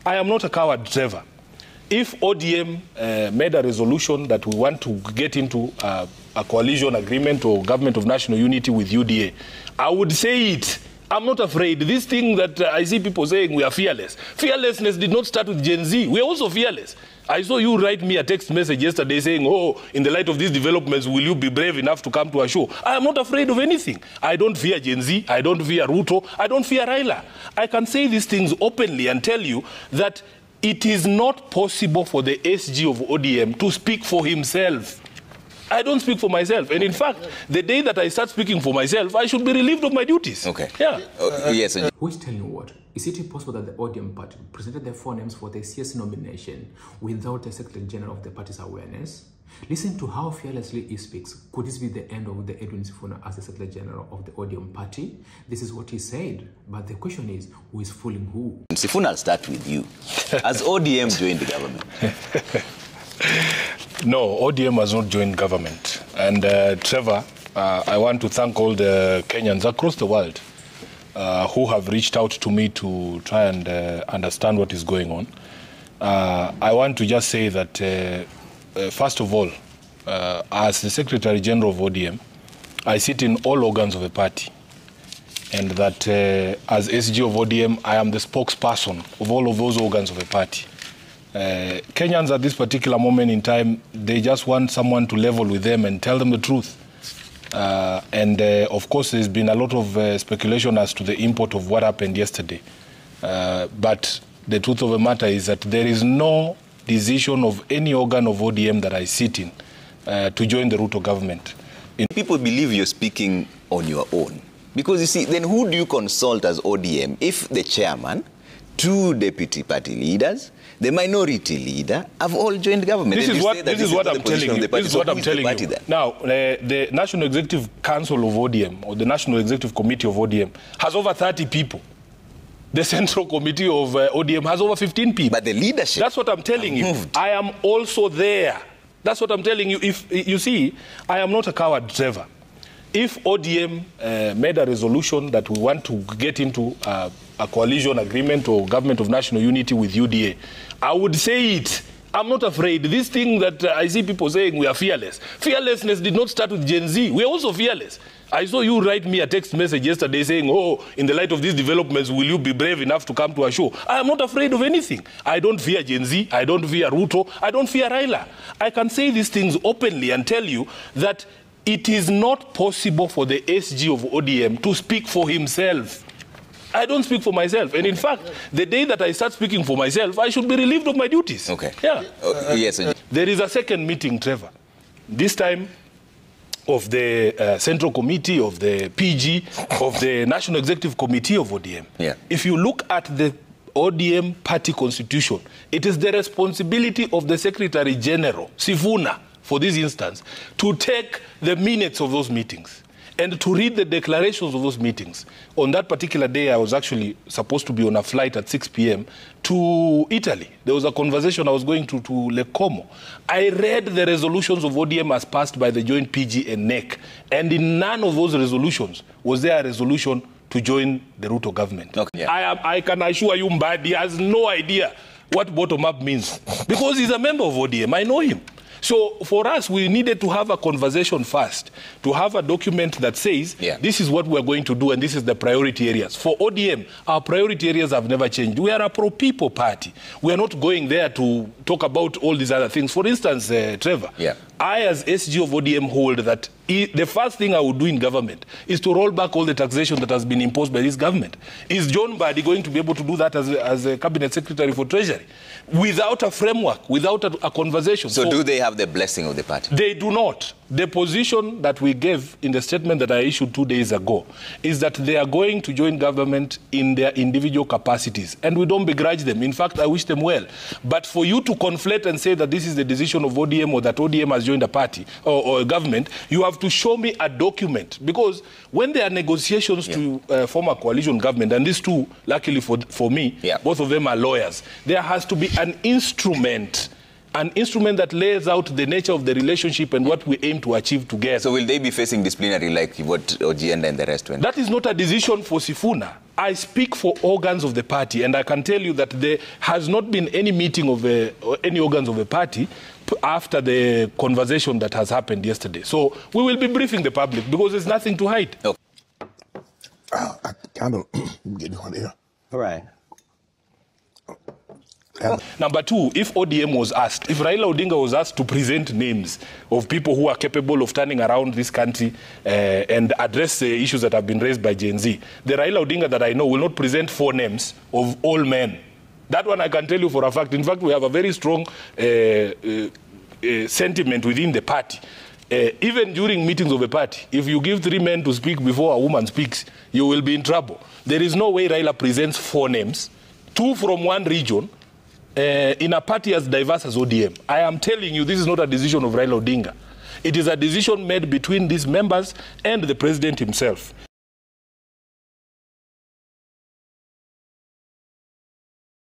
I am not a coward, Trevor. If ODM made a resolution that we want to get into a coalition agreement or government of national unity with UDA, I would say it. I'm not afraid. This thing that I see people saying we are fearless. Fearlessness did not start with Gen Z. We are also fearless. I saw you write me a text message yesterday saying, oh, in the light of these developments, will you be brave enough to come to a show? I am not afraid of anything. I don't fear Gen Z. I don't fear Ruto. I don't fear Raila. I can say these things openly and tell you that it is not possible for the SG of ODM to speak for himself. I don't speak for myself. And in fact, the day that I start speaking for myself, I should be relieved of my duties. Okay. Yeah. Yes. Who is telling you what? Is it possible that the ODM party presented their four names for the CS nomination without the Secretary General of the party's awareness? Listen to how fearlessly he speaks. Could this be the end of the Edwin Sifuna as the Secretary General of the ODM party? This is what he said. But the question is, who is fooling who? Sifuna, I'll start with you. Has ODM joined the government? No, ODM has not joined government. And Trevor, I want to thank all the Kenyans across the world who have reached out to me to try and understand what is going on. I want to just say that, first of all, as the Secretary General of ODM, I sit in all organs of the party. And that as SG of ODM, I am the spokesperson of all of those organs of the party. Kenyans at this particular moment in time, they just want someone to level with them and tell them the truth. Of course, there's been a lot of speculation as to the import of what happened yesterday. But the truth of the matter is that there is no decision of any organ of ODM that I sit in to join the Ruto government. People believe you're speaking on your own. Because you see, then who do you consult as ODM if the chairman, two deputy party leaders, the minority leader have all joined government? This is what I'm telling you. This is what I'm telling you. Now, the National Executive Council of ODM, or the National Executive Committee of ODM, has over 30 people. The Central Committee of ODM has over 15 people. But the leadership... That's what I'm telling you. I am also there. That's what I'm telling you. If you see, I am not a coward, Trevor. If ODM made a resolution that we want to get into a coalition agreement or government of national unity with UDA, I would say it. I'm not afraid. This thing that I see people saying we are fearless. Fearlessness did not start with Gen Z. We are also fearless. I saw you write me a text message yesterday saying, oh, in the light of these developments, will you be brave enough to come to a show? I am not afraid of anything. I don't fear Gen Z. I don't fear Ruto. I don't fear Raila. I can say these things openly and tell you that it is not possible for the SG of ODM to speak for himself. I don't speak for myself. And in fact, the day that I start speaking for myself, I should be relieved of my duties. Okay. Yeah. Yes. There is a second meeting, Trevor. This time of the Central Committee, of the PG, of the National Executive Committee of ODM. Yeah. If you look at the ODM party constitution, it is the responsibility of the Secretary General, Sifuna, for this instance, to take the minutes of those meetings and to read the declarations of those meetings. On that particular day, I was actually supposed to be on a flight at 6 p.m. to Italy. There was a conversation I was going to Lake Como. I read the resolutions of ODM as passed by the joint PG and NEC, and in none of those resolutions was there a resolution to join the Ruto government. Okay. Yeah. I can assure you, Mbadi has no idea what bottom-up means, because he's a member of ODM. I know him. So for us, we needed to have a conversation first, to have a document that says, this is what we're going to do and this is the priority areas. For ODM, our priority areas have never changed. We are a pro-people party. We are not going there to talk about all these other things. For instance, Trevor, I as SG of ODM hold that the first thing I would do in government is to roll back all the taxation that has been imposed by this government. Is John Mbadi going to be able to do that as a cabinet secretary for treasury? Without a framework, without a conversation. So do they have the blessing of the party? They do not. The position that we gave in the statement that I issued 2 days ago is that they are going to join government in their individual capacities. And we don't begrudge them. In fact, I wish them well. But for you to conflate and say that this is the decision of ODM or that ODM has joined a party or a government, you have to show me a document. Because when there are negotiations to form a coalition government, and these two, luckily for me, both of them are lawyers, there has to be an instrument that lays out the nature of the relationship and what we aim to achieve together. So will they be facing disciplinary like what Ogienda and the rest went? That is not a decision for Sifuna. I speak for organs of the party, and I can tell you that there has not been any meeting of any organs of the party after the conversation that has happened yesterday. So we will be briefing the public because there's nothing to hide. Oh. I kind of get one here. All right. Number two, if ODM was asked, if Raila Odinga was asked to present names of people who are capable of turning around this country and address the issues that have been raised by Gen Z, the Raila Odinga that I know will not present 4 names of all men. That one I can tell you for a fact. In fact, we have a very strong sentiment within the party. Even during meetings of a party, if you give 3 men to speak before a woman speaks, you will be in trouble. There is no way Raila presents 4 names, 2 from one region, in a party as diverse as ODM. I am telling you, this is not a decision of Raila Odinga. It is a decision made between these members and the president himself.